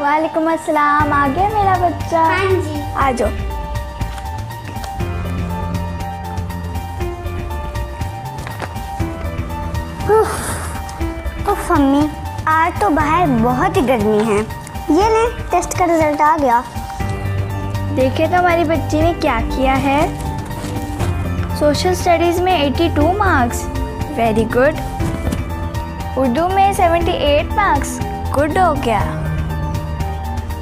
वालेकुम अस्सलाम। आ गया मेरा बच्चा? हाँ जी। आ जाओ। उफ मम्मी, आज तो बाहर बहुत ही गर्मी है। ये ले, टेस्ट का रिजल्ट आ गया। देखिए तो हमारी बच्ची ने क्या किया है। सोशल स्टडीज़ में 82 मार्क्स, वेरी गुड। उर्दू में 78 मार्क्स, गुड हो गया।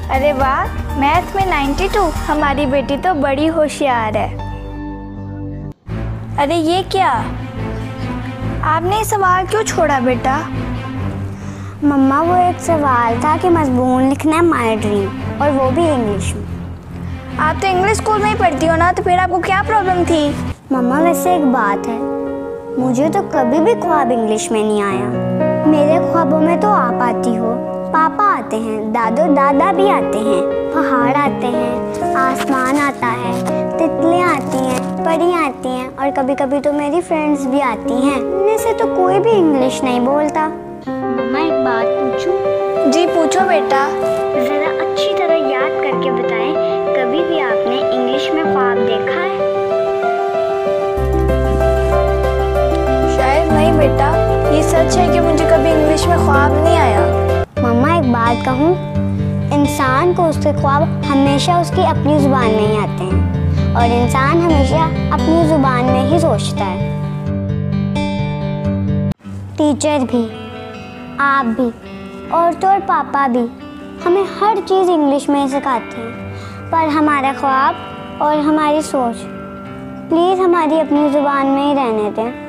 अरे वाह, मैथ में 92, हमारी बेटी तो बड़ी होशियार है। अरे ये क्या, आपने सवाल क्यों छोड़ा बेटा? मम्मा, वो एक सवाल था कि मजमून लिखना है माय ड्रीम, और वो भी इंग्लिश में। आप तो इंग्लिश स्कूल में ही पढ़ती हो ना, तो फिर आपको क्या प्रॉब्लम थी? मम्मा, वैसे एक बात है, मुझे तो कभी भी ख्वाब इंग्लिश में नहीं आया। मेरे ख्वाबों में तो आप आती हो, पापा आते हैं, दादो दादा भी आते हैं, पहाड़ आते हैं, आसमान आता है, तितलियाँ आती हैं, परियाँ आती हैं, और कभी कभी तो मेरी फ्रेंड्स भी आती हैं। इनमें से तो कोई भी इंग्लिश नहीं बोलता। मम्मा, एक बात पूछूं? जी पूछो बेटा। ज़रा अच्छी तरह याद करके बताएं, कभी भी आपने इंग्लिश में ख्वाब देखा है? शायद नहीं बेटा, ये सच है कि मुझे कभी इंग्लिश में ख्वाब नहीं आया। मम्मा, एक बात कहूँ, इंसान को उसके ख्वाब हमेशा उसकी अपनी ज़ुबान में ही आते हैं, और इंसान हमेशा अपनी ज़ुबान में ही सोचता है। टीचर भी, आप भी, और तो और पापा भी हमें हर चीज़ इंग्लिश में ही सिखाते हैं, पर हमारा ख्वाब और हमारी सोच प्लीज़ हमारी अपनी ज़ुबान में ही रहने दें।